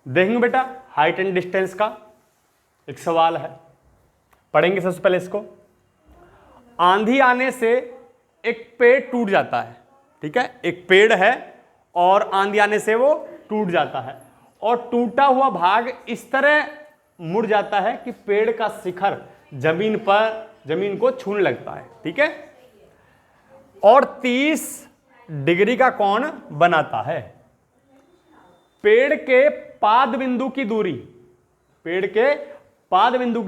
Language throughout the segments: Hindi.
देखेंगे बेटा हाइट एंड डिस्टेंस का एक सवाल है, पढ़ेंगे सबसे पहले इसको। आंधी आने से एक पेड़ टूट जाता है, ठीक है, एक पेड़ है और आंधी आने से वो टूट जाता है और टूटा हुआ भाग इस तरह मुड़ जाता है कि पेड़ का शिखर जमीन को छूने लगता है, ठीक है, और 30 डिग्री का कोण बनाता है। पेड़ के पाद बिंदु की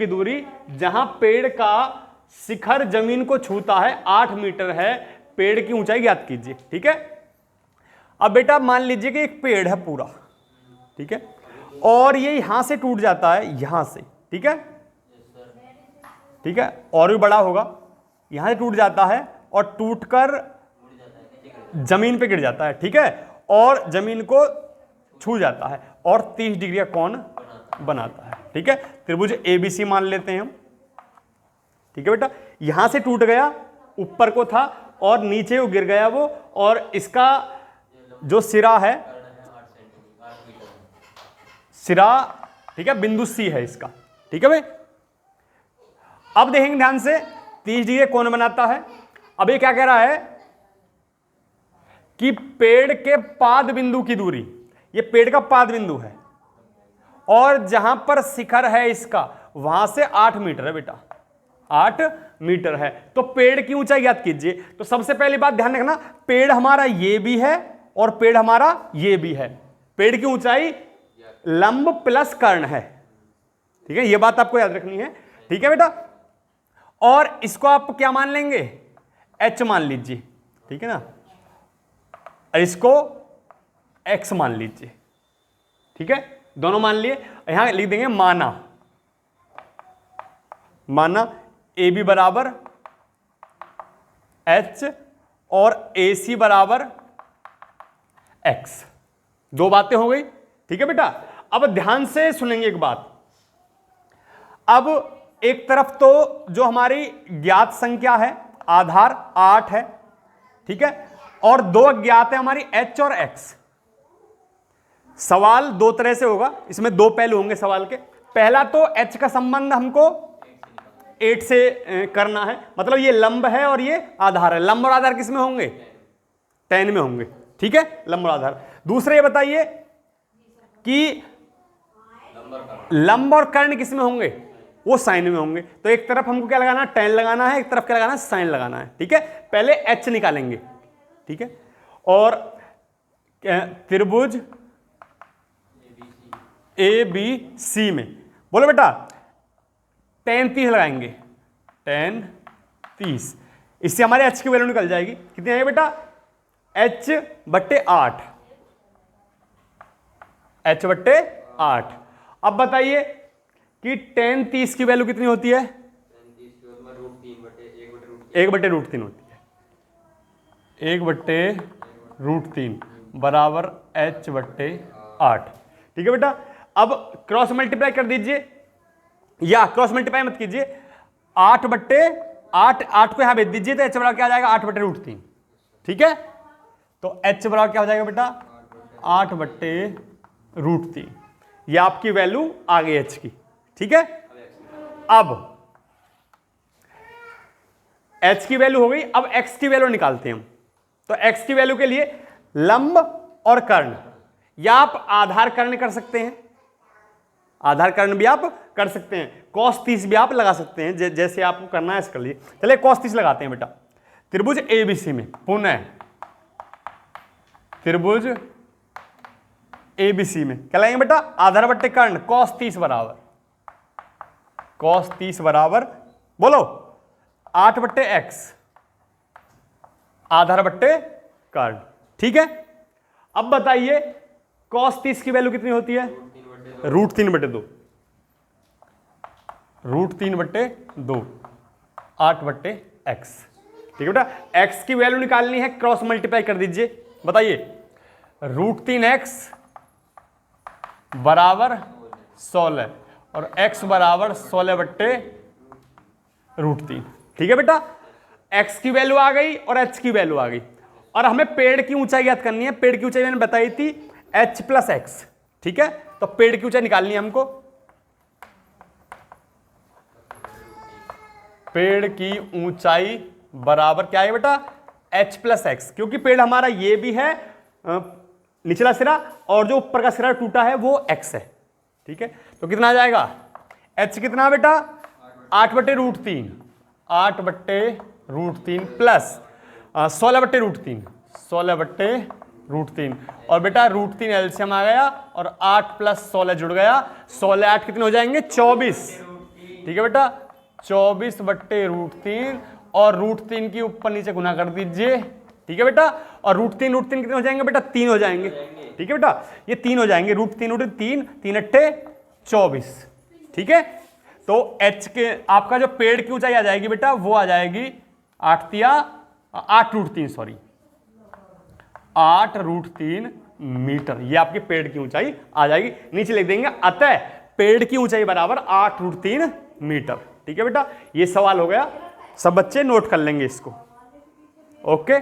दूरी जहां पेड़ का शिखर जमीन को छूता है 8 मीटर है। पेड़ की ऊंचाई ज्ञात कीजिए, ठीक है। अब बेटा मान लीजिए कि एक पेड़ है पूरा, ठीक है, और ये यहां से टूट जाता है, यहां से, ठीक है, ठीक है, और भी बड़ा होगा, यहां से टूट जाता है और टूटकर जमीन पे गिर जाता है, ठीक है, और जमीन को छू जाता है और 30 डिग्री का कोण बनाता है, ठीक है। त्रिभुज एबीसी मान लेते हैं हम, ठीक है बेटा। यहां से टूट गया, ऊपर को था और नीचे वो गिर गया वो, और इसका जो सिरा है, ठीक है, बिंदु सी है इसका, ठीक है भाई। अब देखेंगे ध्यान से, 30 डिग्री कोण बनाता है। अब ये क्या कह रहा है कि पेड़ के पाद बिंदु की दूरी, ये पेड़ का पाद बिंदु है और जहां पर शिखर है इसका वहां से 8 मीटर है बेटा, 8 मीटर है। तो पेड़ की ऊंचाई ज्ञात कीजिए। तो सबसे पहली बात ध्यान रखना, पेड़ हमारा ये भी है और पेड़ हमारा ये भी है। पेड़ की ऊंचाई लंब प्लस कर्ण है, ठीक है, ये बात आपको याद रखनी है, ठीक है बेटा। और इसको आप क्या मान लेंगे, एच मान लीजिए, ठीक है ना, और इसको एक्स मान लीजिए, ठीक है, दोनों मान लिए। यहां लिख देंगे माना ए बी बराबर एच और ए सी बराबर एक्स। दो बातें हो गई, ठीक है बेटा। अब ध्यान से सुनेंगे एक बात। अब एक तरफ तो जो हमारी ज्ञात संख्या है आधार 8 है, ठीक है, और दो अज्ञात है हमारी एच और एक्स। सवाल दो तरह से होगा, इसमें दो पहलू होंगे सवाल के। पहला तो एच का संबंध हमको 8 से करना है, मतलब ये लंब है और ये आधार है। लंब और आधार किस में होंगे, 10 में होंगे, ठीक है, लंब और आधार। दूसरा ये बताइए कि लंब और कर्ण किस में होंगे, वो साइन में होंगे। तो एक तरफ हमको क्या लगाना है, 10 लगाना है, एक तरफ क्या लगाना है, साइन लगाना है, ठीक है। पहले एच निकालेंगे, ठीक है, और त्रिभुज ए बी सी में बोलो बेटा tan 30 लगाएंगे, tan 30, इससे हमारे h की वैल्यू निकल जाएगी। कितनी आएगी बेटा, h/8, h/8। अब बताइए कि tan 30 की वैल्यू कितनी होती है, 1/√3 होती है, 1/√3 बराबर h/8, ठीक है बेटा। अब क्रॉस मल्टीप्लाई कर दीजिए, या क्रॉस मल्टीप्लाई मत कीजिए, 8/8, 8 को यहां भेज दीजिए तो h बराबर क्या आ जाएगा, 8/√3, ठीक है। तो h बराबर क्या हो जाएगा बेटा, 8/√3। ये आपकी वैल्यू आ गई h की, ठीक है। अब h की वैल्यू हो गई, अब x की वैल्यू निकालते हैं हम। तो x की वैल्यू के लिए लंब और कर्ण, या आप आधार कर्ण कर सकते हैं, आधार कर्ण भी आप कर सकते हैं, cos 30 भी आप लगा सकते हैं, जैसे आपको करना है ऐसे कर लीजिए। चलिए cos 30 लगाते हैं बेटा। त्रिभुज एबीसी में पुनः त्रिभुज एबीसी में क्या लगाएंगे बेटा, आधार बट्टे कर्ण, cos 30 बराबर बोलो 8/x आधार बट्टे कर्ण, ठीक है। अब बताइए cos 30 की वैल्यू कितनी होती है, √3/2, √3/2, 8/x, ठीक है बेटा। x की वैल्यू निकालनी है, क्रॉस मल्टीप्लाई कर दीजिए। बताइए √3x बराबर 16 और x बराबर 16/√3, ठीक है बेटा। x की वैल्यू आ गई और h की वैल्यू आ गई, और हमें पेड़ की ऊंचाई ज्ञात करनी है। पेड़ की ऊंचाई मैंने बताई थी h + x, ठीक है, तो पेड़ की ऊंचाई निकालनी है हमको। पेड़ की ऊंचाई बराबर क्या है बेटा, h प्लस एक्स, क्योंकि पेड़ हमारा ये भी है निचला सिरा और जो ऊपर का सिरा टूटा है वो x है। ठीक है, तो कितना आ जाएगा, h कितना बेटा 8/√3, 8/√3 प्लस 16/√3, 16/√3 और बेटा √3 एलसीएम आ गया और 8 + 16 जुड़ गया, 16 8 कितने हो जाएंगे 24। ठीक है बेटा, 24/√3 और √3 की ऊपर नीचे गुना कर दीजिए। ठीक है बेटा, और √3 कितने हो जाएंगे बेटा, 3 हो जाएंगे। ठीक है बेटा, ये 3 हो जाएंगे, √3 3 8 24। ठीक है, तो h के आपका जो पेड़ की ऊंचाई आ जाएगी बेटा वो आ जाएगी 8√3 सॉरी 8√3 मीटर, ये आपके पेड़ की ऊंचाई आ जाएगी। नीचे लिख देंगे अतः पेड़ की ऊंचाई बराबर 8√3 मीटर। ठीक है बेटा, ये सवाल हो गया, सब बच्चे नोट कर लेंगे इसको। ओके।